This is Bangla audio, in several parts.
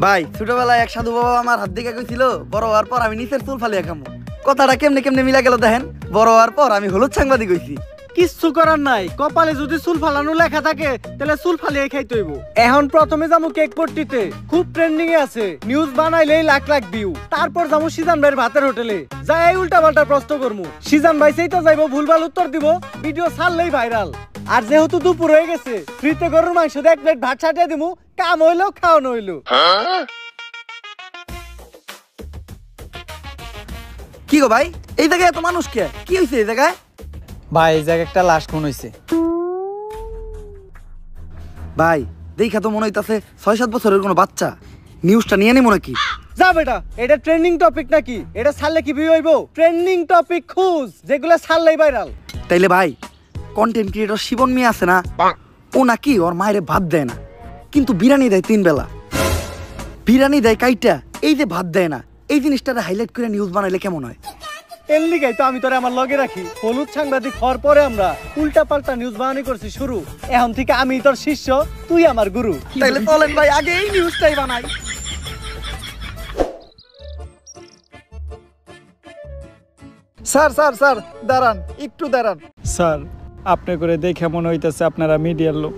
ভাই ছোটবেলায় এক সাধু বাবা আমার হাত দিকে কইছিল বড় হওয়ার পর আমি নিচের চুল ফালিয়া খামু। কথাটা কেমনে কেমনে মিলা গেল দেখেন। বড় হওয়ার পর আমি হলুদ সাংবাদিক হইছি। কিচ্ছু করার নাই, কপালে যদি চুল ফালানো লেখা থাকে তাহলে চুল ফালিয়ে খাইতে হইব। এখন প্রথমে যাবো কেক পট্টিতে, খুব ট্রেন্ডিং এ আছে, নিউজ বানাইলেই লাখ লাখ ভিউ। তারপর যাবো সিজান ভাইয়ের ভাতের হোটেলে, যাই উল্টা পাল্টা প্রশ্ন করবো, সিজান ভাই সেই তো যাইবো ভুলভাল উত্তর দিব, ভিডিও ছাড়লেই ভাইরাল। আর যেহেতু দুপুর হয়ে গেছে, ফ্রিতে গরুর মাংস দিয়ে 1 প্লেট ভাত ছাটিয়ে দিমু, কাম হইলো খাওয়ানো হইলো। কি গো ভাই, এই জায়গায় এত মানুষ কে? কি হইছে এই জায়গায়? ভাই এই জায়গায় একটা লাশ খুন হইছে। ভাই দেখা তো মনে হইতাছে 6-7 বছরের কোনো বাচ্চা। নিউজটা নিয়ে নেই মনে কি? যা বেটা, এটা ট্রেন্ডিং টপিক নাকি? এটা ছাড়লে কি ভিউ হইব? ট্রেন্ডিং টপিক খুঁজ, যেগুলো ছাড়লেই ভাইরাল। তাইলে ভাই কন্টেন্ট ক্রিয়েটর শিবন মিয়া আছে না, ও নাকি ওর মায়ের ভাত দেয় না, কিন্তু বিরিয়ানি দেয় 3 বেলা। বিরিয়ানি দেয় কাইটা, এই যে ভাত দেয় না, এই জিনিসটারে হাইলাইট করে নিউজ বানাইলে কেমন হয়? এর লিগাই তো আমি তোরে আমার লগে রাখি। হলুদ সাংবাদিক হওয়ার পরে আমরা উল্টা পাল্টা নিউজ বানানি করছি শুরু। এখন থেকে আমি তোর শিষ্য, তুই আমার গুরু। তাইলে চলেন ভাই আগে এই নিউজটাই বানাই। স্যার স্যার স্যার দাঁড়ান, একটু দাঁড়ান। স্যার, আপনি করে দেখে মনে হইতেছে আপনারা মিডিয়ার লোক।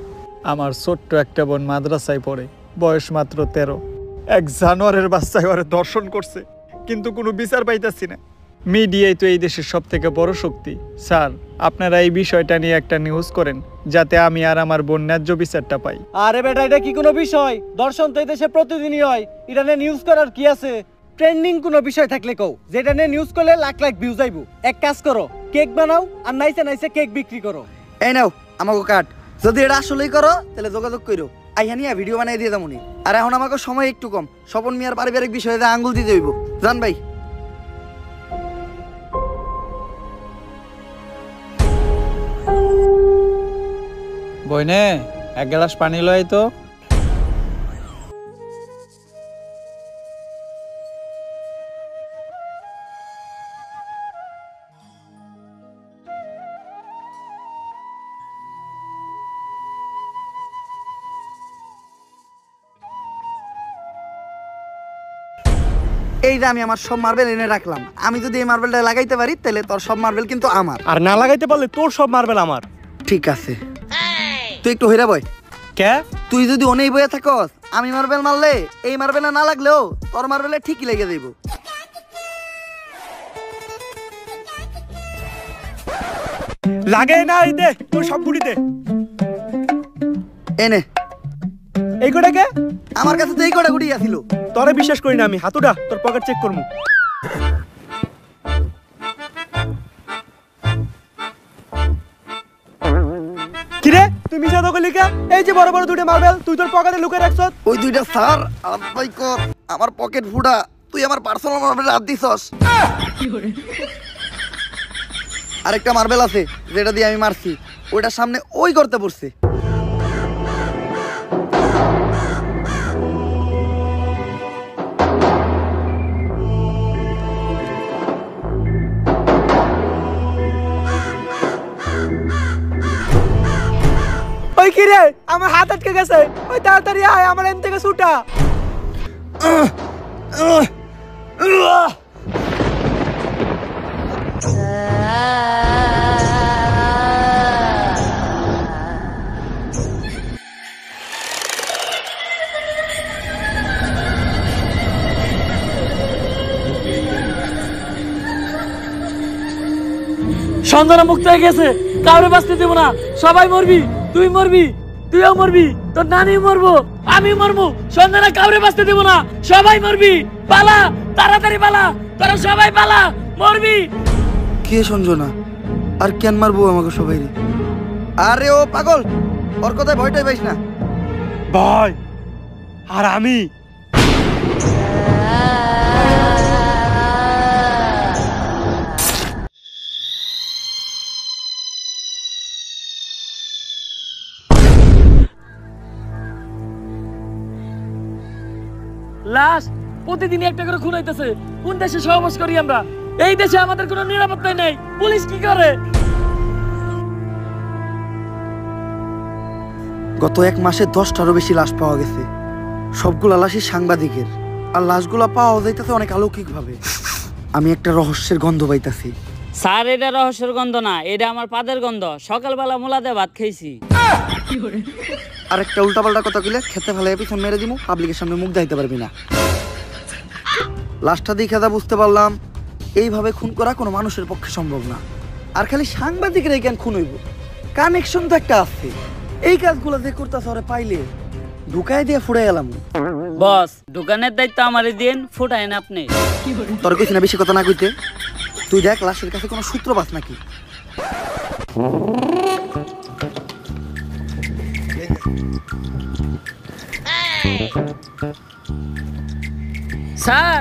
আমার ছোট্ট একটা বোন মাদ্রাসায় পড়ে, বয়স মাত্র 13। এক জানোয়ারের বাচ্চায় ওরে দর্শন করছে, কিন্তু কোনো বিচার পাইতাছি না। মিডিয়াই তো এই দেশের সব থেকে বড় শক্তি। স্যার, আপনারা এই বিষয়টা নিয়ে একটা নিউজ করেন, যাতে আমি আর আমার বোন ন্যায্য বিচারটা পাই। আরে বেটা, এটা কি কোনো বিষয়? দর্শন তো এই দেশে প্রতিদিনই হয়, এটা নিয়ে নিউজ করার কি আছে? ট্রেন্ডিং কোনো বিষয় থাকলে কও, যেটা নিয়ে নিউজ করলে লাখ লাখ ভিউজ আইবো। এক কাজ করো, কেক বানাও আর নাইসে নাইসে কেক বিক্রি করো। এই নাও আমাকে কাট। যদি এটা আসলেই করো তাহলে যোগাযোগ করো, আইয়া নিয়ে ভিডিও বানাই দিয়ে যাবনি। আর এখন আমাকে সময় একটু কম, স্বপন মিয়ার পারিবারিক বিষয়ে আঙ্গুল দিতে হইব। জান ভাই। বইনে এক গ্লাস পানি লয় তো। এই যে আমি আমার সব মার্বেল এনে রাখলাম, আমি যদি এই মার্বেলটা লাগাইতে পারি তাহলে তোর সব মার্বেল কিন্তু আমার। আর না লাগাইতে পারলে তোর সব মার্বেল আমার। ঠিক আছে, তুই একটু হইরা বয়। কে? তুই যদি অনেই বইয়া থাকস, আমি মার্বেল মারলে এই মার্বেলে না লাগলেও তোর মার্বেলে ঠিকই লেগে যাইব। লাগে না, এই দে তোর সব গুড়ি দে। এনে এই গোটাকে আমার কাছে তো এই কটা গুটি আছিল। তোরে বিশ্বাস করি না আমি। হাতুড়া, তোর পকেট চেক করমু। কিরে তুই মিছা তো কইলি কে? এই যে বড় বড় দুটো মার্বেল তুই তোর পকেটে লুকিয়ে রাখছস। ওই দুইটা স্যার আলাই কর, আমার পকেট ফুটা। তুই আমার পার্সোনাল মার্বেল হাত দিছস। আরেকটা মার্বেল আছে যেটা দিয়ে আমি মারছি, ওইটার সামনে ওই করতে পড়ছে। ওই কি রে, আমার হাত আটকে গেছে। ওই তাড়াতাড়ি আয়, আমার এন থেকে ছুটা। সঞ্জনা মুক্ত হয়ে গেছে, কাউরে বাঁচতে দেবো না। সবাই মরবি, তুই মরবি, তুইও মরবি, তোর নানি মরবো, আমি মরবো। সঞ্জনা কাউরে বাঁচতে দেবো না, সবাই মরবি। পালা, তাড়াতাড়ি পালা, তোরা সবাই পালা, মরবি। কে সঞ্জনা? আর কেন মারবো আমাকে সবাই? আরে ও পাগল, ওর কথায় ভয়টাই পাইস না। ভাই আর আমি লাশ প্রতিদিনই একটা করে খুন হইতেছে। কোন দেশে সহবাস করি আমরা? এই দেশে আমাদের কোনো নিরাপত্তাই নেই। পুলিশ কি করে? গত 1 মাসে 10টারও বেশি লাশ পাওয়া গেছে। সবগুলা লাশই সাংবাদিকের, আর লাশগুলা পাওয়া যাইতেছে অনেক অলৌকিক ভাবে। আমি একটা রহস্যের গন্ধ পাইতাছি। স্যার এটা রহস্যের গন্ধ না, এটা আমার পাদের গন্ধ। সকালবেলা মুলাদে ভাত খাইছি। আর একটা উল্টাপাল্টা কথা কইলে খেতে ফেলে পিছন মেরে দিমু, পাবলিকের সামনে মুখ দেখাইতে পারবি না। লাশটা দেখে যা বুঝতে পারলাম, এইভাবে খুন করা কোনো মানুষের পক্ষে সম্ভব না। আর খালি সাংবাদিকের এই কেন খুন হইব? কানেকশন তো একটা আছে। এই কাজগুলো যে করতেছে ওরে পাইলে ঢুকাই দিয়ে ফুড়ে গেলাম। বস, দোকানের দায়িত্ব আমারই দিন, ফুটাইন আপনি। তোর কইছি না বেশি কথা না কইতে। তুই দেখ লাশের কাছে কোনো সূত্র পাস নাকি। স্যার,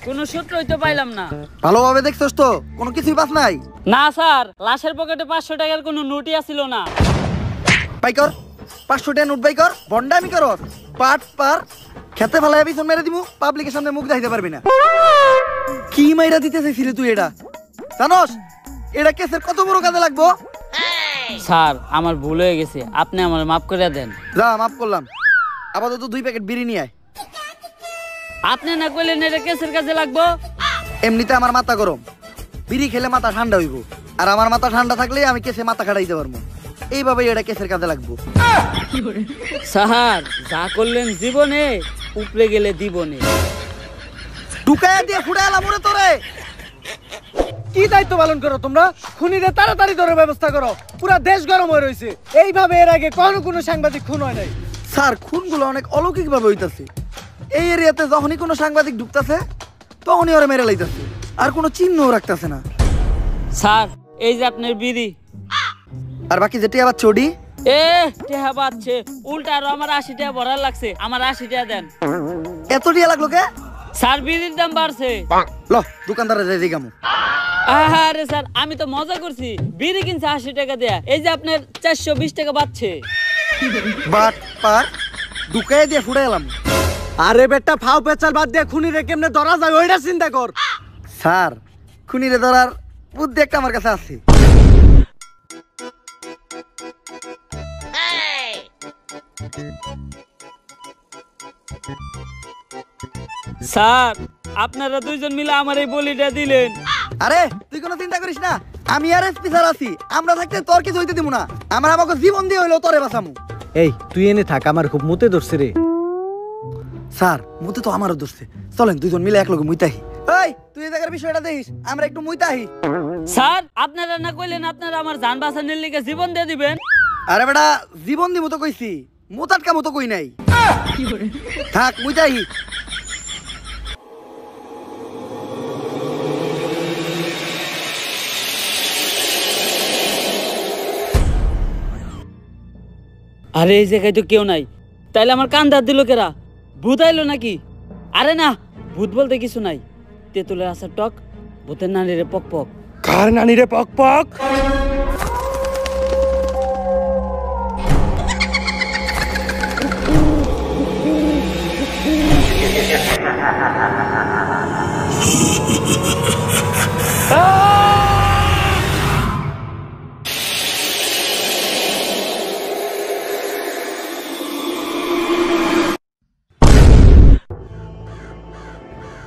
কোনো সূত্রই তো পাইলাম না। ভালোভাবে দেখছস তো? কোনো কিছুই পাস নাই? না স্যার, লাশের পকেটে 500 টাকার কোনো নোটই আসিল না। পাই কর 500 টাকা নোট পাই কর। বন্ডামি কর পাট পার খেতে ফেলায় পিছন মেরে দিমু, পাবলিকের সামনে মুখ দেখাইতে পারবি না। কি মাইরা দিতে চাইছিলি তুই? এটা জানোস এটা কেসের কত বড় কাজে লাগবো? স্যার, আমার ভুল হয়ে গেছে, আপনি আমার মাফ করে দেন। যা, মাফ করলাম। আপাতত 2 প্যাকেট বিড়ি নিয়ে আয়। আপনি না কইলেন এটা কেসের কাজে লাগবো? এমনিতে আমার মাথা গরম, বিড়ি খেলে মাথা ঠান্ডা হইব। আর আমার মাথা ঠান্ডা থাকলে আমি কেসে মাথা খাটাইতে পারবো। এইভাবেই এটা কেসের কাজে লাগবো। স্যার, যা করলেন জীবনে, উপরে গেলে দিবনে। ঢুকাইয়া দিয়ে ফুড়ে এলাম ওরে তোরে। কি দায়িত্ব পালন করো তোমরা? খুনিদের তাড়াতাড়ি ধরে ব্যবস্থা করো, পুরা দেশ গরম হয়ে রয়েছে। এইভাবে এর আগে কোনো সাংবাদিক খুন হয় নাই। স্যার, খুনগুলো অনেক অলৌকিক ভাবে হইতাছে। এই এরিয়াতে যখনই কোনো সাংবাদিক ঢুকতেছে তখনই ওরা মেরে লাইতেছে, আর কোনো চিহ্নও রাখতেছে না। স্যার, এই যে আপনার বিড়ি। আর বাকি যেটি আবার চডি টেহা পাচ্ছে উল্টা, আরো আমার 80 টাকা ভরার লাগছে। আমার 80 টাকা দেন। এত টিয়া লাগলো কে? স্যার, বিড়ির দাম বাড়ছে। ল দোকানদারে যাই দিগামু। আরে স্যার, আমি তো মজা করছি। বিড়ি কিনছে 80 টাকা দেয়া, এই যে আপনার 420 টাকা বাড়ছে। বাট পার ঢুকাইয়া দিয়ে ফুড়ে এলাম। আরে বেটা, ফাও পেচাল বাদ দিয়ে খুনিরে কেমনে ধরা যায় ওইটা চিন্তা কর। স্যার, খুনিরে ধরার বুদ্ধি একটা আমার কাছে আছে। স্যার, আপনারা দুইজন মিলে আমার এই বলিটা দিলেন। আরে তুই কোনো চিন্তা করিস না, আমি আর এসপি স্যার আছি। আমরা থাকতে তোর কিছু হইতে দিব না। আমরা আমাকে জীবন দিয়ে হইলো তোরে বাঁচামু। এই তুই এনে থাক, আমার খুব মুতে ধরছে রে। স্যার, মুতে তো আমারও ধরছে। চলেন দুইজন মিলে একলগে মুইতাহি। এই তুই এই জায়গার বিষয়টা দেখিস, আমরা একটু মুইতাহি। স্যার, আপনারা না কইলেন আপনারা আমার জান বাঁচানোর লিগে জীবন দিয়ে দিবেন? আরে বেটা, জীবন দিব তো কইছি, মুতাটকা মতো কই নাই। থাক মুইতাহি। আরে এই জায়গায় তো কেউ নাই, তাইলে আমার কান ধার দিল কেরা? ভূত আইলো নাকি? আরে না, ভূত বলতে কিছু নাই। তেঁতুলের আসার টক, ভূতের নানিরে পক পক। কার নানি রে পক পক?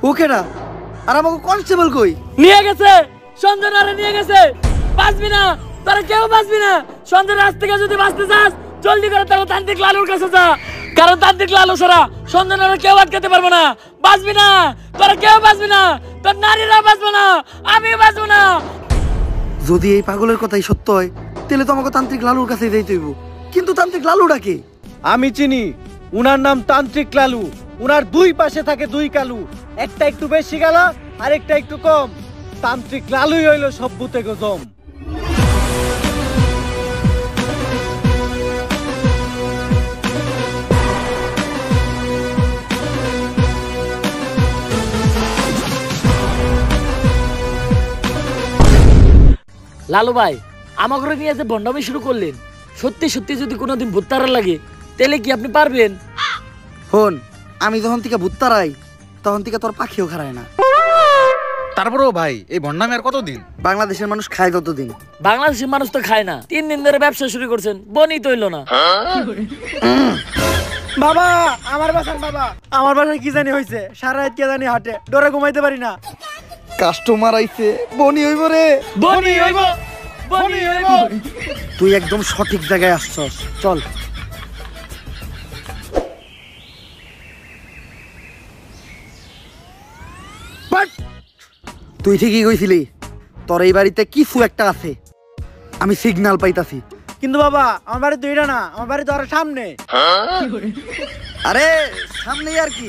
ওকেডা? আর আমাকে কনস্টেবল কই? নিয়ে গেছে, সঞ্জনারে নিয়ে গেছে। বাঁচবি না, তারা কেউ বাঁচবি না। সঞ্জনার রাত থেকে যদি বাঁচতে চাস, জলদি করে তারা তান্ত্রিক লালুর কাছে যা। কারণ তান্ত্রিক লালু ছাড়া সঞ্জনারে কেউ আটকাতে পারবো না। বাঁচবি না, তোরা কেউ বাঁচবি না, তোর নারীরা বাঁচবো না, আমি বাঁচবো না। যদি এই পাগলের কথাই সত্য হয়, তাহলে তো আমাকে তান্ত্রিক লালুর কাছে যাইতে হইব। কিন্তু তান্ত্রিক লালুটা কে? আমি চিনি, উনার নাম তান্ত্রিক লালু। উনার দুই পাশে থাকে 2 কালু, একটা একটু বেশি গালা আর একটা একটু কম। তান্ত্রিক লালুই হইল সব ভূতে গজম। লালু ভাই, আমার ঘরে নিয়ে যে বন্ডামি শুরু করলেন, সত্যি সত্যি যদি কোনোদিন ভূত তারা লাগে, তাহলে কি আপনি পারবেন? হন, আমি যখন থেকে ভূত তারাই, তখন থেকে তোর পাখিও খারায় না। তারপরেও ভাই, এই ভণ্ডামি আর কতদিন? বাংলাদেশের মানুষ খায় ততদিন। বাংলাদেশের মানুষ তো খায় না। 3 দিন ধরে ব্যবসা শুরু করছেন, বনি তৈল না। বাবা আমার বাসান বাবা, আমার বাসায় কি জানি হয়েছে, সারা রাত কে জানি হাটে, ডরে ঘুমাইতে পারি না। কাস্টমার আইছে, বনি হইব রে। বনি হইব, বনি হইব। তুই একদম সঠিক জায়গায় আসছস, চল। বাট, তুই ঠিকই কইছিলি, তোর এই বাড়িতে কিছু একটা আছে, আমি সিগন্যাল পাইতাছি। কিন্তু বাবা আমার বাড়ি তো এটা না, আমার বাড়ি তো আরো সামনে। আরে সামনেই আর কি,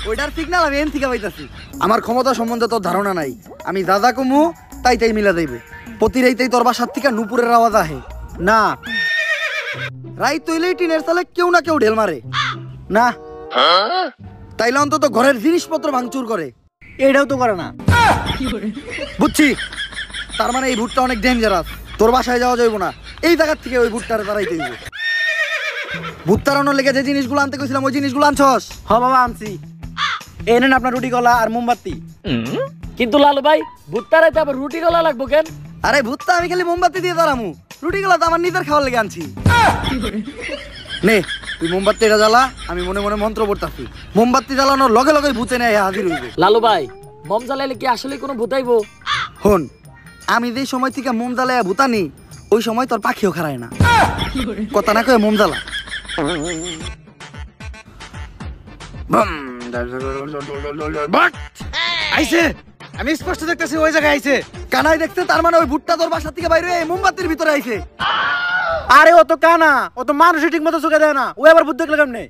ওইটার সিগন্যাল আমি এন থেকে পাইতাছি। আমার ক্ষমতা সম্বন্ধে তোর ধারণা নাই, আমি দাদা কমু তাই তাই মিলা যাইবে। প্রতি রাইতেই তোর বাসার থেকে নুপুরের আওয়াজ আহে না রাইত তৈলেই টিনের সালে কেউ না কেউ ঢেল মারে না, তাইলে অন্তত ঘরের জিনিসপত্র ভাঙচুর করে। এটাও তো করে না। বুঝছি, তার মানে এই ভুট্টা অনেক ডেঞ্জারাস, তোর বাসায় যাওয়া যাইব না, এই জায়গার থেকে ওই ভুট্টারে তারাইতে হইব। ভূত তাড়ানোর লেগে যে জিনিসগুলো আনতে কইছিলাম ওই জিনিসগুলো আনছস? হ বাবা আনছি, এই নেন আপনার রুটি কলা আর মোমবাতি। কিন্তু লালু ভাই ভুট্টারাইতে আবার রুটি গলা লাগবো কেন? আরে ভূতটা আমি খালি মোমবাতি দিয়ে দাঁড়ামু, রুটিগুলো তো আমার নিজের খাওয়ার লেগে আনছি। নে তুই মোমবাতি এটা জ্বালা, আমি মনে মনে মন্ত্র পড়তাছি, মোমবাতি জ্বালানোর লগে লগে ভূতে নেয় হাজির হইবে। লালু ভাই মম জ্বালাইলে কি আসলে কোনো ভূতাইবো? হন, আমি যে সময় থেকে মোম জ্বালায় ভূতানি ওই সময় তোর পাখিও খারায় না, কথা না কয়ে মোম জ্বালা। আইছে, আমি স্পষ্ট দেখতেছি ওই জায়গায় আইছে। কানাই দেখছে, তার মানে ওই ভুট্টা তোর বাসা থেকে বাইরে মোমবাতির ভিতরে আইছে। আরে ও তো কানা, ও তো মানুষই ঠিক মতো চোখে দেয় না, ও আবার ভূত দেখলে কেমনে?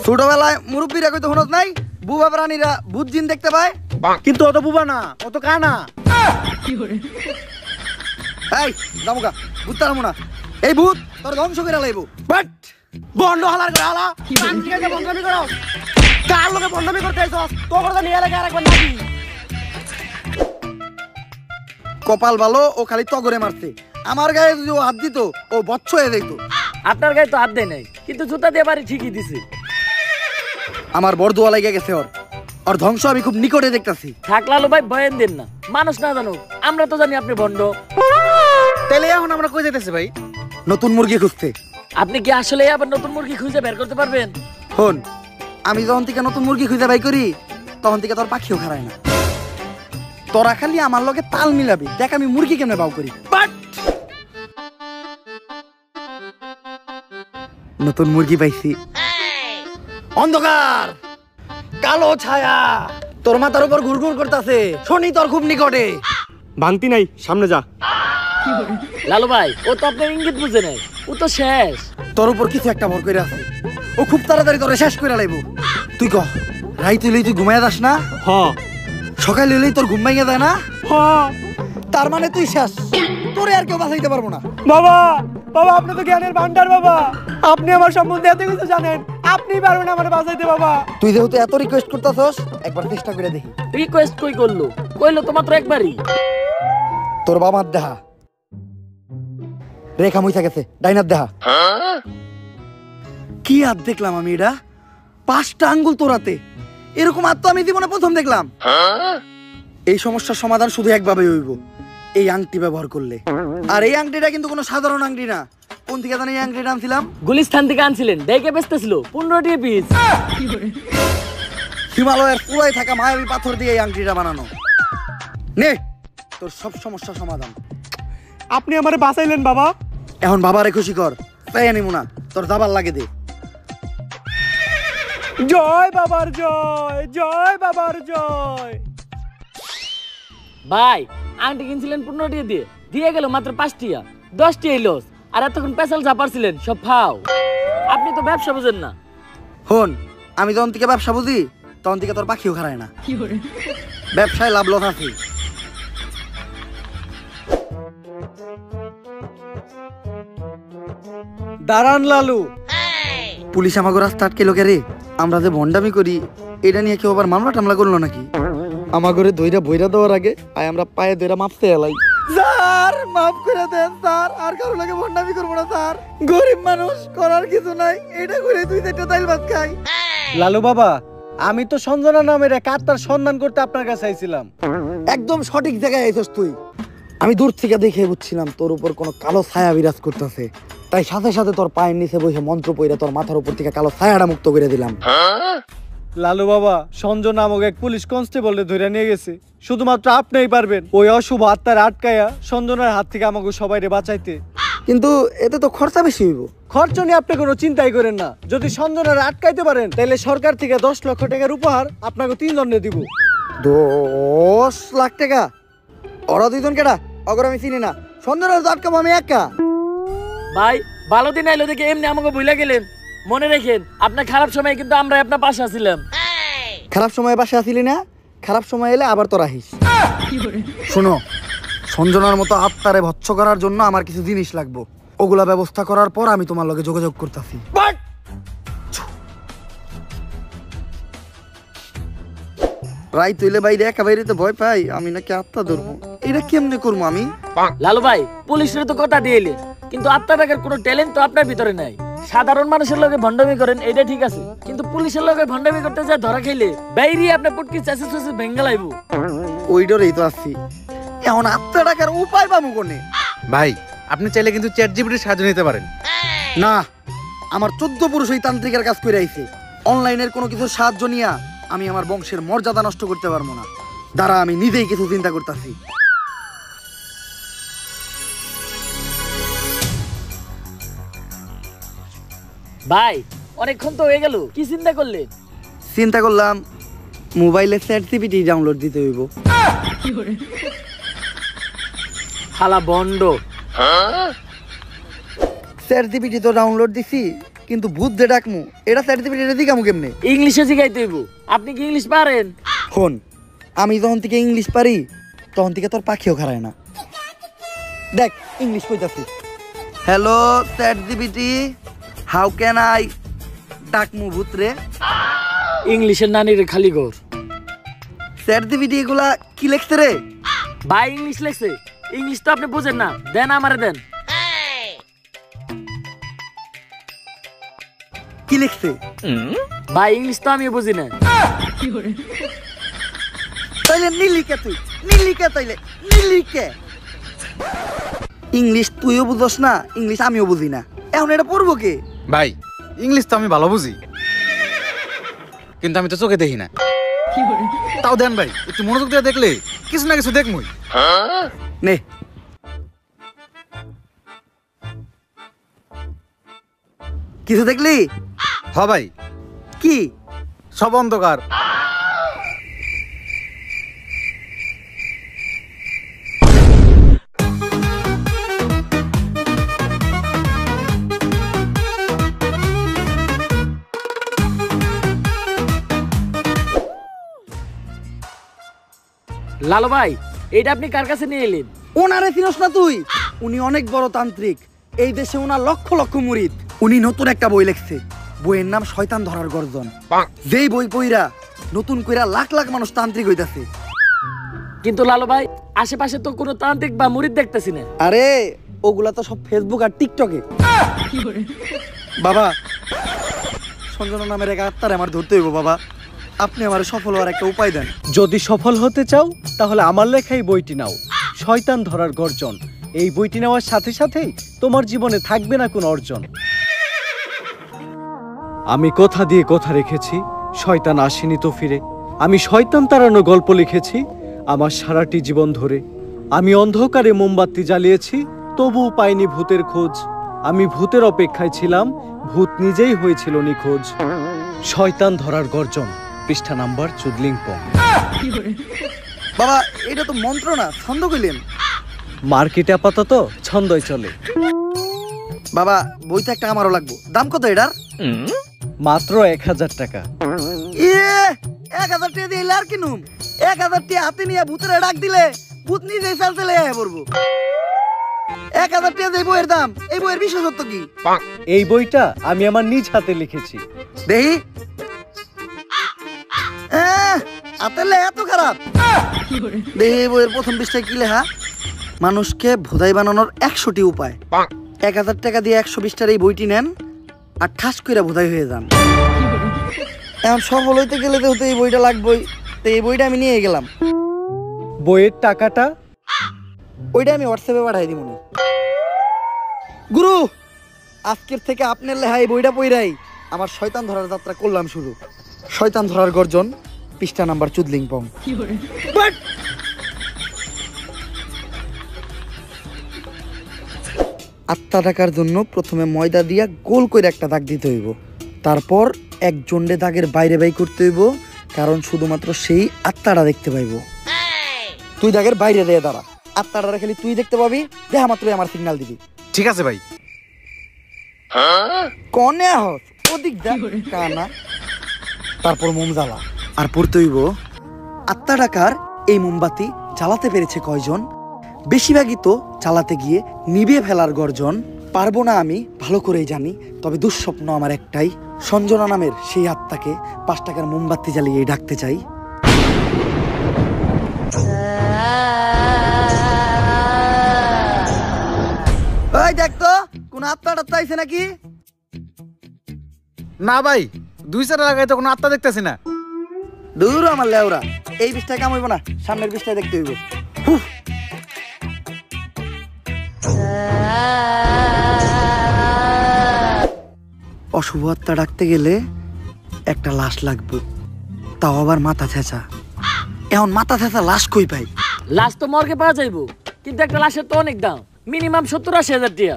ছোটবেলায় মুরব্বীরা কইতো হনত নাই, বুবা প্রাণীরা ভূত জিন দেখতে পায়, কিন্তু ও তো বুবা না, ও তো কানা। এই জামুকা ভূত তাড়ামু না, এই ভূত তোর ধ্বংস করে লাইবো। বাট বন্ধ হালার করে হালা, পাঁচটিকে বন্ধমি করো, কার লোকে বন্ধমি করতে আইছস? তো কথা নিয়ে লাগে আরেকবার নাকি? কপাল ভালো, ও খালি তগরে মারছে, আমার গায়ে যদি ও হাত দিত ও বচ্চ হয়ে যাইত। আপনার গায়ে তো হাত দেয় নাই, কিন্তু জুতা দিয়ে বাড়ি ঠিকই দিছে। আমার বড় দোয়া লাগে গেছে, ওর ওর ধ্বংস আমি খুব নিকটে দেখতাছি। থাক লালু ভাই বয়ান দেন না, মানুষ না জানুক, আমরা তো জানি আপনি ভণ্ড। তাহলে এখন আমরা কই যাইতেছি ভাই? নতুন মুরগি খুঁজতে। আপনি কি আসলে আবার নতুন মুরগি খুঁজে বের করতে পারবেন? হন, আমি যখন থেকে নতুন মুরগি খুঁজে বাই করি তখন থেকে তোর পাখিও খারায় না, তোরা খালি আমার লগে তাল মিলাবি, দেখ আমি মুরগি কেমনে বাউ করি। বাট নতুন মুরগি পাইছি, অন্ধকার কালো ছায়া তোর মাথার উপর ঘুরঘুর করতেছে, শনি তোর খুব নিকটে। ভাঙতি নাই, সামনে যা। লালু ভাই ও তো আপনার ইঙ্গিত বুঝে নাই, ও তো শেষ। তোর উপর কিছু একটা ভর করে আছে, ও খুব তাড়াতাড়ি তোরে শেষ করে লাইব। তুই কহ, রাইত হইলেই তুই ঘুমাইয়া যাস না? হ্যাঁ সকাল হইলেই তোর ঘুম ভাঙিয়া যায় না? হ্যাঁ। তার মানে তুই শেষ, তোরে আর কেউ বাঁচাইতে পারবো না। বাবা, বাবা আপনি তো জ্ঞানের ভান্ডার বাবা, আপনি আমার সম্বন্ধে এত কিছু জানেন, আপনি পারবেন আমার বাঁচাইতে বাবা। তুই যেহেতু এত রিকোয়েস্ট করতেছস, একবার চেষ্টা করে দেখি। রিকোয়েস্ট কই করলো? কইলো তো মাত্র একবারই। তোর বাবার দেহা রেখা মুইসা গেছে, ডাইনার দেহা। কি হাত দেখলাম আমি, এটা 5টা আঙ্গুল তোরাতে, এরকম হাত তো আমি জীবনে প্রথম দেখলাম। এই সমস্যার সমাধান শুধু একভাবে হইব, এই আংটি ব্যবহার করলে। আর এই আংটিটা কিন্তু কোনো সাধারণ আংটি না। কোন থেকে জানি এই আংটিটা আনছিলাম? গুলিস্তান থেকে আনছিলেন, দেখে বেচতেছিল 15 টাকা পিস। হিমালয়ের পুরাই থাকা মায়াবী পাথর দিয়ে এই আংটিটা বানানো। নে তোর সব সমস্যা সমাধান। আপনি আমারে বাঁচাইলেন বাবা। এখন বাবারে খুশি কর, তাই আনিমু না, তোর দাবার লাগে দে। জয় বাবার জয়, জয় বাবার জয়। ভাই আংটি কিনছিলেন 15 টাকা দিয়ে, দিয়ে গেল মাত্র 5 টাকা, 10 টাকা লস। আর এতক্ষণ পেশাল চাপারছিলেন সব ফাও। আপনি তো ব্যবসা বুঝেন না। হন, আমি যখন থেকে ব্যবসা বুঝি তখন থেকে তোর পাখিও খারায় না। ব্যবসায় লাভ লস আছে। দাঁড়ান লালু। পুলিশ আমাকে রাস্তা আটকে লোকে রে, আমরা যে ভন্ডামি করি এটা নিয়ে কেউ আবার মামলা টামলা করলো নাকি? আমার ঘরে দইরা বইরা দেওয়ার আগে আয় আমরা পায়ে দইরা মাপতে এলাই। স্যার মাফ করে দেন স্যার, আর কারো লাগে ভন্ডামি করবো না স্যার, গরিব মানুষ, করার কিছু নাই, এটা করে 2-4টা তাইল ভাত খাই। লালু বাবা, আমি তো সঞ্জনা নামের এক আত্মার সন্ধান করতে আপনার কাছে আইছিলাম। একদম সঠিক জায়গায় আইছস তুই। আমি দূর থেকে দেখে বুঝছিলাম তোর উপর কোনো কালো ছায়া বিরাজ করতেছে। তাই সাথে সাথে তোর পায়ের নিচে বসে মন্ত্র পইরা তোর মাথার উপর থেকে কালো ছায়াটা মুক্ত করে দিলাম। লালু বাবা, সঞ্জয় নামক এক পুলিশ কনস্টেবলকে ধরে নিয়ে গেছে। শুধুমাত্র আপনিই পারবেন ওই অশুভ আত্মার আটকায়া সঞ্জনের হাত থেকে আমাকে সবাইরে বাঁচাইতে। কিন্তু এতে তো খরচা বেশি হইব। খরচ নিয়ে আপনি কোনো চিন্তাই করেন না। যদি সঞ্জনের আটকাইতে পারেন তাহলে সরকার থেকে 10 লক্ষ টাকার উপহার আপনাকে 3 জনে দিব। 10 লাখ টাকা? ওরা 2 জন কেডা? অগর আমি চিনি না। সঞ্জনের তো আটকাবো আমি একা। ভাই ভালো দিন আইলো দেখে এমনি আমাকে ভুলে গেলেন। মনে রাখেন আপনার খারাপ সময় কিন্তু আমরা আপনার পাশে আছিলাম। খারাপ সময় বাসে আসিলি না, খারাপ সময় এলে আবার তোর আহিস। শোনো, সঞ্জনার মতো আত্মারে ভৎস করার জন্য আমার কিছু জিনিস লাগবে। ওগুলা ব্যবস্থা করার পর আমি তোমার লগে যোগাযোগ করতেছি। রাই তৈলে বাইরে একা বাইরে তো ভয় পাই, আমি নাকি আত্মা ধরবো। এটা কেমনে করবো আমি? লালু ভাই পুলিশের তো কথা দিয়ে এলেন, কিন্তু আত্মা টাকার কোনো ট্যালেন্ট তো আপনার ভিতরে নাই। সাধারণ মানুষের লগে ভণ্ডামি করেন এটা ঠিক আছে, কিন্তু পুলিশের লগে ভণ্ডামি করতে যা ধরা খাইলে বাইরে আপনার পুটকি চাষে চাষে ভেঙ্গা লাইব। ওই ডরেই তো আসছি। এখন আত্মা টাকার উপায় পাবো কোনে? ভাই আপনি চাইলে কিন্তু চ্যাট জিপিটির সাহায্য নিতে পারেন। না, আমার 14 পুরুষ ওই তান্ত্রিকের কাজ করে আইছে। অনলাইনের কোনো কিছু সাহায্য নিয়া আমি আমার বংশের মর্যাদা নষ্ট করতে পারবো না। দাঁড়া, আমি নিজেই কিছু চিন্তা করতেছি। ভাই অনেকক্ষণ তো হয়ে গেল, কি চিন্তা করলেন? চিন্তা করলাম মোবাইলে চ্যাট জিপিটি ডাউনলোড দিতে হইব। হালা বন্ড। চ্যাট জিপিটি তো ডাউনলোড দিছি, কিন্তু ভূত যে ডাকমু এটা চ্যাট জিপিটি দিকামু কেমনে? ইংলিশে শিখাইতে হইব। আপনি কি ইংলিশ পারেন? শোন, আমি যখন থেকে ইংলিশ পারি তখন থেকে তোর পাখিও খারায় না। দেখ ইংলিশ কইতাছি। Hello chat GPT, how can I ডাকমু ভূত রে? ইংলিশের নানির খালি ঘর। চ্যাট জিপিটি এগুলা কি লেখছে রে? ভাই ইংলিশ লেখছে। ইংলিশ তো আপনি বুঝেন না, দেন আমারে দেন। কি লিখছে? ভাই ইংলিশ তো আমি বুঝি না। তাইলে নীলিকে তুই নীলিকে, তাইলে নীলিকে। ইংলিশ তুইও বুঝস না, ইংলিশ আমিও বুঝি না। এখন এটা পড়বো কে? ভাই ইংলিশ তো আমি ভালো বুঝি, কিন্তু আমি তো চোখে দেখি না। তাও দেন ভাই, একটু মনোযোগ দিয়ে দেখলে কিছু না কিছু দেখমই। নে, কিছু দেখলি? হ ভাই, কি? সব অন্ধকার। লালু ভাই এটা আপনি কার কাছে নিয়ে এলেন? ওনারে চিনস না তুই? উনি অনেক বড় তান্ত্রিক। এই দেশে ওনার লক্ষ লক্ষ মুরিদ। উনি নতুন একটা বই লিখছে, বইয়ের নাম শয়তান ধরার গর্জন। যেই বই পইরা নতুন কইরা লাখ লাখ মানুষ তান্ত্রিক হইতাছে। কিন্তু লালু ভাই আশেপাশে তো কোনো তান্ত্রিক বা মুরিদ দেখতেছি না। আরে ওগুলা তো সব ফেসবুক আর টিকটকে। বাবা, সঞ্জনা নামের এক আত্মারে আমার ধরতে হইব। বাবা, আপনি আমার সফল হওয়ার একটা উপায় দেন। যদি সফল হতে চাও তাহলে আমার লেখা এই বইটি নাও, শয়তান ধরার গর্জন। এই বইটি নেওয়ার সাথে সাথেই তোমার জীবনে থাকবে না কোনো অর্জন। আমি কথা দিয়ে কথা রেখেছি, শয়তান আসেনি তো ফিরে। আমি শয়তান তাড়ানো গল্প লিখেছি আমার সারাটি জীবন ধরে। আমি অন্ধকারে মোমবাতি জ্বালিয়েছি, তবুও পাইনি ভূতের খোঁজ। আমি ভূতের অপেক্ষায় ছিলাম, ভূত নিজেই হয়েছিল নিখোঁজ। শয়তান ধরার গর্জন, পৃষ্ঠা নাম্বার চুদলিংপং। বাবা, এটা তো মন্ত্র না, ছন্দ কইলেন। মার্কেটে আপাতত ছন্দই চলে। বাবা, বইটা একটা আমারও লাগবো। দাম কত এটার? মাত্র 1000 টাকা। 1000 টাকা দিয়ে আর কিনুম? 1000 টাকা হাতে নিয়ে ভূতের ডাক দিলে ভূত নিজেই চাল চলে আয় পড়বো। 1000 টাকা দিয়ে বইয়ের দাম, এই বইয়ের বিশেষত্ব কি? এই বইটা আমি আমার নিজ হাতে লিখেছি। দেহি হাতের লেখা এত খারাপ? দেহি বইয়ের প্রথম পৃষ্ঠায় কি লেখা? মানুষকে ভোদাই বানানোর 100টি উপায়। 1000 টাকা দিয়ে 120টার এই বইটি নেন আর ঠাস করে ভোদাই হয়ে যান। এখন সফল হইতে গেলে তো এই বইটা লাগবেই। তো এই বইটা আমি নিয়ে গেলাম। বইয়ের টাকাটা? ওইটা আমি হোয়াটসঅ্যাপে পাঠাই দিব। গুরু, আজকের থেকে আপনার লেহাই বইটা পইরাই আমার শয়তান ধরার যাত্রা করলাম শুরু। শয়তান ধরার গর্জন, পৃষ্ঠা নাম্বার চুদলিংপং। আত্মা ডাকার জন্য প্রথমে ময়দা দিয়া গোল করে একটা দাগ দিতে হইব, তারপর এক জন্ডে দাগের বাইরে বাই করতে হইব, কারণ শুধুমাত্র সেই আত্মাটা দেখতে পাইব। তুই দাগের বাইরে দিয়ে দাঁড়া, আত্মাটা খালি তুই দেখতে পাবি, দেখা মাত্রই আমার সিগন্যাল দিবি। ঠিক আছে ভাই। কনে হস ওদিক যা কানা। তারপর মোম জ্বালা আর পড়তে হইব আত্মা ডাকার এই মোমবাতি জ্বালাতে পেরেছে কয়জন, বেশিরভাগই তো চালাতে গিয়ে নিভিয়ে ফেলার গর্জন। পারবো না আমি ভালো করেই জানি, তবে দুঃস্বপ্ন আমার একটাই, সঞ্জনা নামের সেই আত্মাকে 5 টাকার মোমবাতি জ্বালিয়ে ডাকতে চাই। ওই দেখ তো কোন আত্মাটা চাইছে নাকি? না ভাই, 2 লাগাই তো কোনো আত্মা দেখতেছি না। দূর আমার লেওরা, এই বিষটা কাম হইব না, সামনের বিষটা দেখতে হইব। অশুভ আত্মা ডাকতে গেলে একটা লাশ লাগবে, তাও আবার মাথা ছেঁচা। এখন মাথা ছেঁচা লাশ কই পাই? লাশ তো মর্গে পাওয়া যাইবো, কিন্তু একটা লাশের তো অনেক দাম, মিনিমাম 70-80 হাজার টাকা।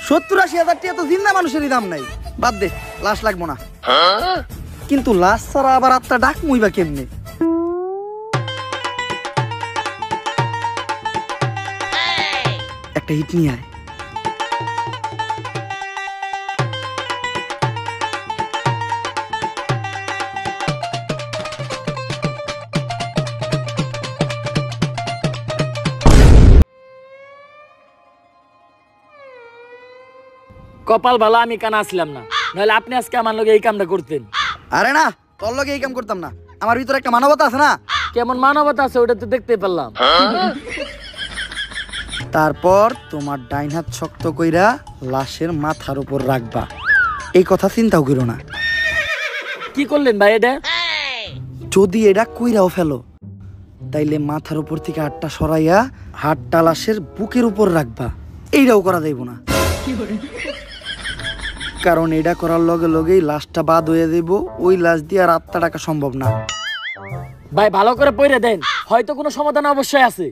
70-80 হাজার টাকা তো জিন্দা মানুষেরই দাম নাই, বাদ দে, লাশ লাগবো না। কিন্তু লাশ ছাড়া আবার আত্মা ডাক মুইবা কেমনে? একটা হিট নিয়ে আয়। কপাল ভালো আমি কানা আসলাম না, নাহলে আপনি আজকে আমার লগে এই কামটা করতেন। আরে না, তোর লগে এই কাম করতাম না, আমার ভিতরে একটা মানবতা আছে না। কেমন মানবতা আছে ওটা তো দেখতে পারলাম। তারপর তোমার ডাইন হাত শক্ত কইরা লাশের মাথার উপর রাখবা, এই কথা চিন্তাও করো না। কি করলেন ভাই এটা? যদি এটা কইরাও ফেলো, তাইলে মাথার উপর থেকে হাতটা সরাইয়া হাতটা লাশের বুকের উপর রাখবা, এইটাও করা যাইব না, কারণ এটা করার লগে লগেই লাশটা বাদ হয়ে যাইব, ওই লাশ দিয়ে আর আত্মা ডাকা সম্ভব না। ভাই ভালো করে পড়ে দেন, হয়তো কোনো সমাধান অবশ্যই আছে।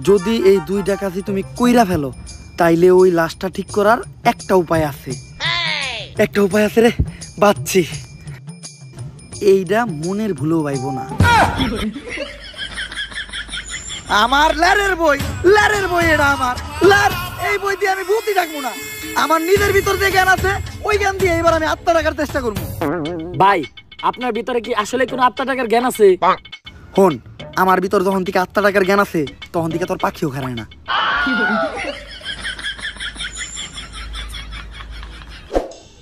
যদি এই 2 ডাকাতি তুমি কইরা ফেলো, তাইলে ওই লাশটা ঠিক করার একটা উপায় আছে। একটা উপায় আছে রে, বাচ্চি, এইটা মনের ভুলেও পাইব না। আমার লারের বই, লারের বই, এটা আমার লার। এই বই দিয়ে আমি ভূতই ডাকবো না, আমার নিজের ভিতর যে জ্ঞান আছে ওই জ্ঞান দিয়ে এবার আমি আত্মা ডাকার চেষ্টা করবো। ভাই আপনার ভিতরে কি আসলে কোনো আত্মা টাকার জ্ঞান আছে? হন, আমার ভিতর যখন থেকে আত্মা ডাকার জ্ঞান আছে, তখন থেকে তোর পাখিও খারায় না।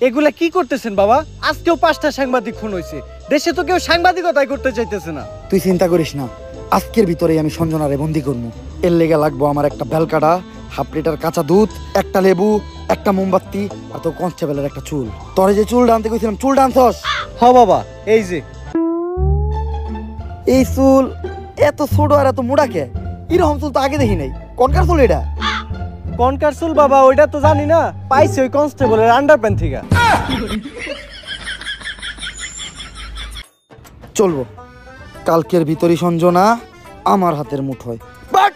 এগুলা কি করতেছেন বাবা? আজকেও 5টা সাংবাদিক খুন হয়েছে, দেশে তো কেউ সাংবাদিকতাই করতে চাইতেছে না। তুই চিন্তা করিস না, আজকের ভিতরেই আমি সঞ্জনারে বন্দি করবো। এর লেগে লাগবো আমার একটা বেলকাটা, 1/2 লিটার কাঁচা দুধ, একটা লেবু, একটা মোমবাতি, আর তো কনস্টেবলের একটা চুল। তোরে যে চুল ডানতে কইছিলাম, চুল ডানছস? হ বাবা, এই যে এই চুল এত ছোট আর এত মোটা কে? এরকম চুল তো আগে দেখি নাই, কনকার চুল এটা? কনকার চুল বাবা, ওইটা তো জানি না, পাইছি ওই কনস্টেবলের আন্ডারপ্যান্ট থেকে। চলবো, কালকের ভিতরই সঞ্জনা আমার হাতের মুঠোয়। বাট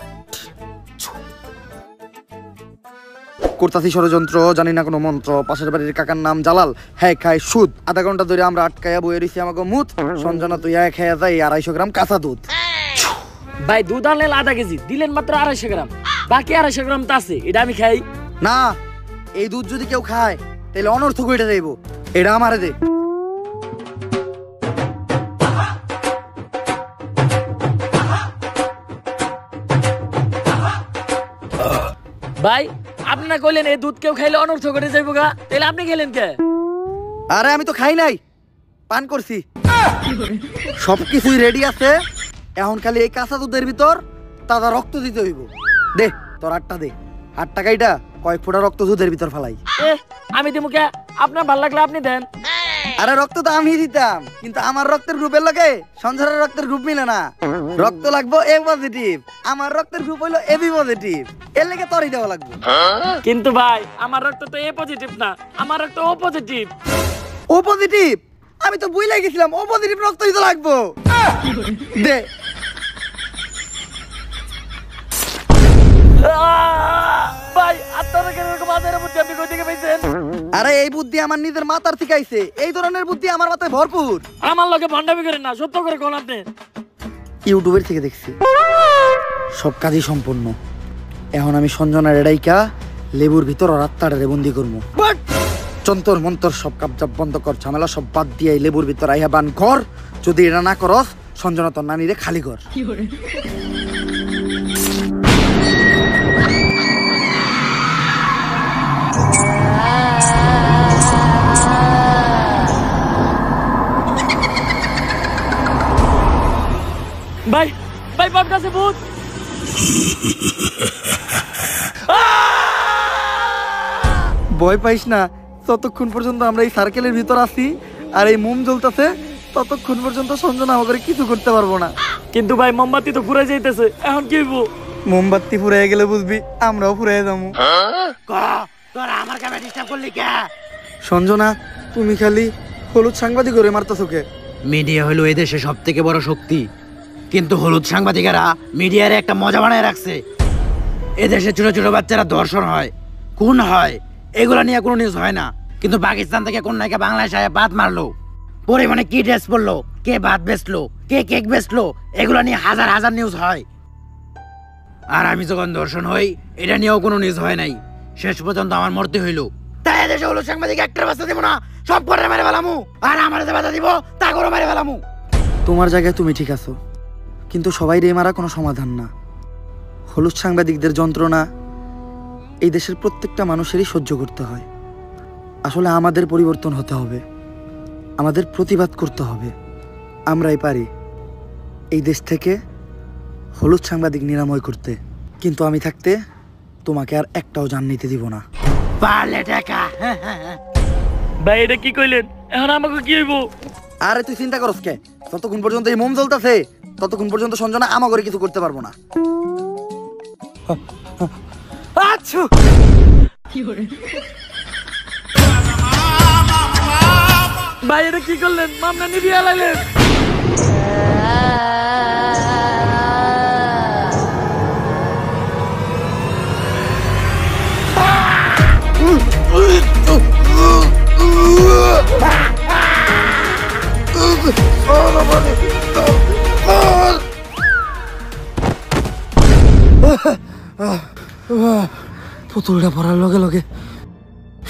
করতাছি ষড়যন্ত্র, জানি না কোনো মন্ত্র, পাশের বাড়ির কাকার নাম জালাল, হ্যাঁ খায় সুদ। আধা ঘন্টা ধরে আমরা আটকায়া বয়ে রইছি আমাকে মুত। সঞ্জনা তুই এক খেয়ে যাই 250 গ্রাম কাঁচা দুধ। ভাই দুধ আনলেন 1/2 কেজি, দিলেন মাত্র 250 গ্রাম, বাকি 250 গ্রাম তো আছে, এটা আমি খাই না। এই দুধ যদি কেউ খায় তাহলে অনর্থক হইটা যাইব, এটা আমারে দে। ভাই আপনি না কইলেন এই দুধ কেউ খাইলে অনর্থ করে যাইব গা, তাহলে আপনি খেলেন কে? আরে আমি তো খাই নাই, পান করছি। সবকিছুই রেডি আছে, এখন খালি এই কাঁচা দুধের ভিতর তাজা রক্ত দিতে হইব। দে তোর 8টা দে, 8 টাকাইটা কয়েক ফোঁটা রক্ত দুধের ভিতর ফেলাই। আমি দিমু কে? আপনার ভাল লাগলে আপনি দেন। আরে রক্ত তো আমি দিতাম, কিন্তু আমার রক্তের গ্রুপের লগে সঞ্জনার রক্তের গ্রুপ মিলে না। রক্ত লাগবো এ পজিটিভ, আমার রক্তের গ্রুপ হইলো এবি পজিটিভ, এর লেগে তোরই দেওয়া লাগবে। কিন্তু ভাই আমার রক্ত তো এ পজিটিভ না, আমার রক্ত ও পজিটিভ। ও পজিটিভ? আমি তো বুঝলাই গেছিলাম ও পজিটিভ রক্তই তো লাগবো। দে। ভাই আপনারা কেন এরকম মাথার বুদ্ধি আপনি কই থেকে পাইছেন? আরে এই বুদ্ধি আমার নিজের মাথার থেকে আইছে, এই ধরনের বুদ্ধি আমার মাথায় ভরপুর। আমার লগে ভন্ডামি করেন না, সত্য করে কোন আপনি। ইউটিউবের থেকে দেখছি, সব কাজই সম্পূর্ণ। এখন আমি সঞ্জনার এডাইকা লেবুর ভিতর আর আত্মাটারে বন্দি করবো। যন্তর মন্তর সব কাপজাপ বন্ধ কর, ঝামেলা সব বাদ দিয়ে এই লেবুর ভিতর আইয়া বান কর। যদি এটা না করস সঞ্জনা তোর নানিরে খালি কর। ভাই ভাই বট গাছে ভূত। ভয় পাইস না, ততক্ষণ পর্যন্ত আমরা এই সার্কেলের ভিতর আছি আর এই মোম জ্বলতেছে, ততক্ষণ পর্যন্ত সঞ্জনা আমাকে কিছু করতে পারবো না। কিন্তু ভাই মোমবাতি তো ঘুরে যাইতেছে, এখন কি হইব? মোমবাতি ফুরাই গেলে বুঝবি আমরাও ফুরাই যাবো। সঞ্জনা, তুমি খালি হলুদ সাংবাদিক করে মারতেছো কে? মিডিয়া হলো এদেশে সব থেকে বড় শক্তি, কিন্তু হলুদ সাংবাদিকেরা মিডিয়ার একটা মজা বানায় রাখছে। এদেশে ছোট ছোট বাচ্চারা ধর্ষণ হয়, খুন হয়, এগুলা নিয়ে কোনো নিউজ হয় না। কিন্তু পাকিস্তান থেকে কোন নায়িকা বাংলাদেশে ভাত মারলো, পরিমাণে কি ড্রেস পরলো, কে ভাত বেচলো, কে কেক বেচলো, এগুলা নিয়ে হাজার হাজার নিউজ হয়। আর আমি যখন ধর্ষণ হই, এটা নিয়েও কোনো নিউজ হয় নাই। শেষ পর্যন্ত আমার মরতে হইলো। তাই এদেশে হলুদ সাংবাদিক একটার বাচ্চা দিব না, সব করে মেরে ফেলামু। আর আমার যে বাধা দিব তা করে মেরে ফেলামু। তোমার জায়গায় তুমি ঠিক আছো, কিন্তু সবাই রে মারা কোনো সমাধান না। হলুদ সাংবাদিকদের যন্ত্রণা এই দেশের প্রত্যেকটা মানুষেরই সহ্য করতে হয়। আসলে আমাদের পরিবর্তন হতে হবে, আমাদের প্রতিবাদ করতে হবে। আমরাই পারি এই দেশ থেকে হলুদ সাংবাদিক নিরাময় করতে, কিন্তু আমি থাকতে তোমাকে আর একটাও জান নিতে দিব না। পারলে টাকা। ভাই এটা কি কইলেন? এখন আমাকে কি হইব? আরে তুই চিন্তা করস কে? ততক্ষণ পর্যন্ত এই মোম জ্বলতেছে, ততক্ষণ পর্যন্ত সঞ্জনা আমা করে কিছু করতে পারবো না। আচ্ছা ভাই এটা কি করলেন? মামলা নিবিয়ে লাইলেন। পুতুলটা পড়ার লগে লগে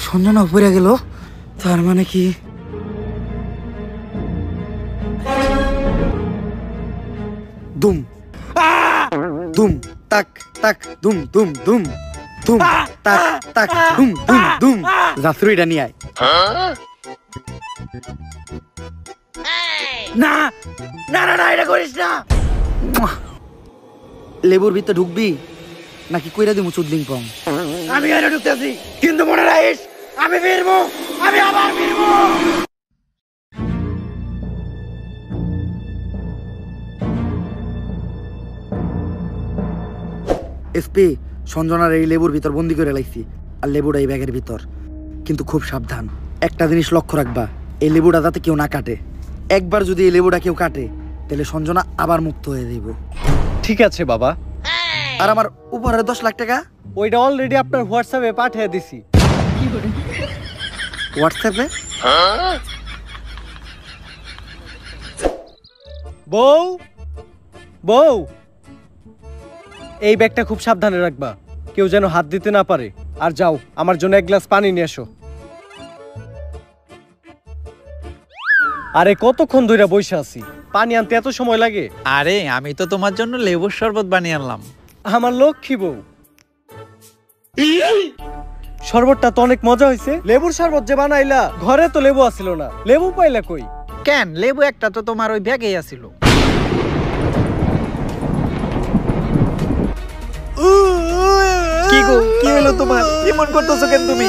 সঞ্জনা পড়ে গেল, তার মানে কি দুম দুম তাক তাক দুম দুম দুম দুম তাক তাক দুম দুম দুম। জাফরুইটা নিয়ে আয়। না না না না, এটা করিস না। লেবুর ভিতরে ঢুকবি নাকি কইরা দিমু চুদলিং পং? আমি এনে ঢুকতেছি, কিন্তু মনে রাখিস আমি ফিরবো, আমি আবার ফিরবো। এসপি, সঞ্জনার এই লেবুর ভিতর বন্দি করে লাইছি, আর লেবুটা এই ব্যাগের ভিতর। কিন্তু খুব সাবধান, একটা জিনিস লক্ষ্য রাখবা, এই লেবুটা যাতে কেউ না কাটে। একবার যদি এই লেবুটা কেউ কাটে তাহলে সঞ্জনা আবার মুক্ত হয়ে যাইব। ঠিক আছে বাবা। আর আমার উপহারের 10 লাখ টাকা ওইটা অলরেডি আপনার হোয়াটসঅ্যাপে পাঠিয়ে দিছি। হোয়াটসঅ্যাপে? বউ বউ, এই ব্যাগটা খুব সাবধানে রাখবা, কেউ যেন হাত দিতে না পারে। আর যাও, আমার জন্য এক গ্লাস পানি নিয়ে এসো। আরে কতক্ষণ ধরে বসে আছি, পানি আনতে এত সময় লাগে? আরে আমি তো তোমার জন্য লেবুর শরবত বানিয়ে আনলাম। আমার লক্ষ্মী বউ, শরবতটা তো অনেক মজা হয়েছে। লেবুর শরবত যে বানাইলা, ঘরে তো লেবু আসিল না, লেবু পাইলা কই? কেন, লেবু একটা তো তোমার ওই ব্যাগেই আছিল। কি গো, কি হলো তোমার? এমন করতেছো কেন তুমি?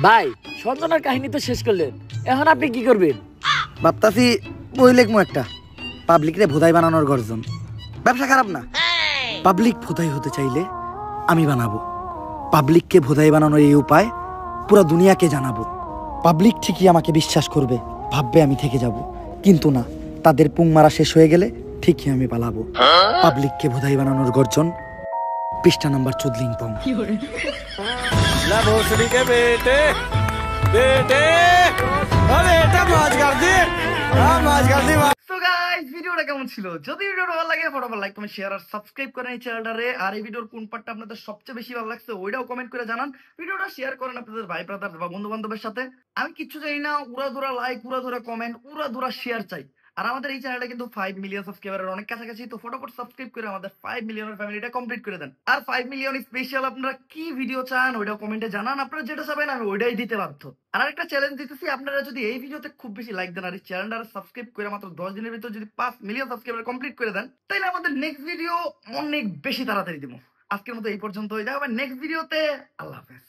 ভাই সঞ্জনার কাহিনী তো শেষ করলেন, এখন আপনি কি করবেন? ভাবতাছি বই লেখমু একটা, পাবলিক রে ভোদাই বানানোর গর্জন। ব্যবসা খারাপ না, পাবলিক ভোদাই হতে চাইলে আমি বানাবো। পাবলিককে ভোদাই বানানোর এই উপায় পুরো দুনিয়াকে জানাবো। পাবলিক ঠিকই আমাকে বিশ্বাস করবে, ভাববে আমি থেকে যাব, কিন্তু না, তাদের পুং মারা শেষ হয়ে গেলে ঠিকই আমি পালাবো। পাবলিককে ভোদাই বানানোর গর্জন, পৃষ্ঠা নাম্বার 14 ভিডিওটা কেমন ছিল? যদি ভিডিওটা ভালো লাগে ফটাফট লাইক কমেন্ট শেয়ার আর সাবস্ক্রাইব করেন এই চ্যানেলটারে। আর এই ভিডিওর কোন পার্টটা আপনাদের সবচেয়ে বেশি ভালো লাগছে ওইটাও কমেন্ট করে জানান। ভিডিওটা শেয়ার করেন আপনাদের ভাই ব্রাদার বা বন্ধু বান্ধবের সাথে। আমি কিচ্ছু চাই না, উড়াধুরা লাইক, উড়াধুরা কমেন্ট, উড়াধুরা শেয়ার চাই। আর আমাদের এই চ্যানেলটা কিন্তু 5 মিলিয়ন সাবস্ক্রাইবারের অনেক কাছাকাছি, তো ফটাফট সাবস্ক্রাইব করে আমাদের 5 মিলিয়নের ফ্যামিলিটা কমপ্লিট করে দেন। আর 5 মিলিয়ন স্পেশাল আপনারা কি ভিডিও চান ওইটাও কমেন্টে জানান। আপনারা যেটা চাবেন আমি ওইটাই দিতে বাধ্য। আর একটা চ্যালেঞ্জ দিতেছি, আপনারা যদি এই ভিডিওতে খুব বেশি লাইক দেন আর এই চ্যানেলটা সাবস্ক্রাইব করে মাত্র 10 দিনের ভিতর যদি 5 মিলিয়ন সাবস্ক্রাইবার কমপ্লিট করে দেন, তাহলে আমাদের নেক্সট ভিডিও অনেক বেশি তাড়াতাড়ি দিব। আজকের মতো এই পর্যন্ত, হয়ে যাবে নেক্সট ভিডিওতে। আল্লাহ হাফেজ।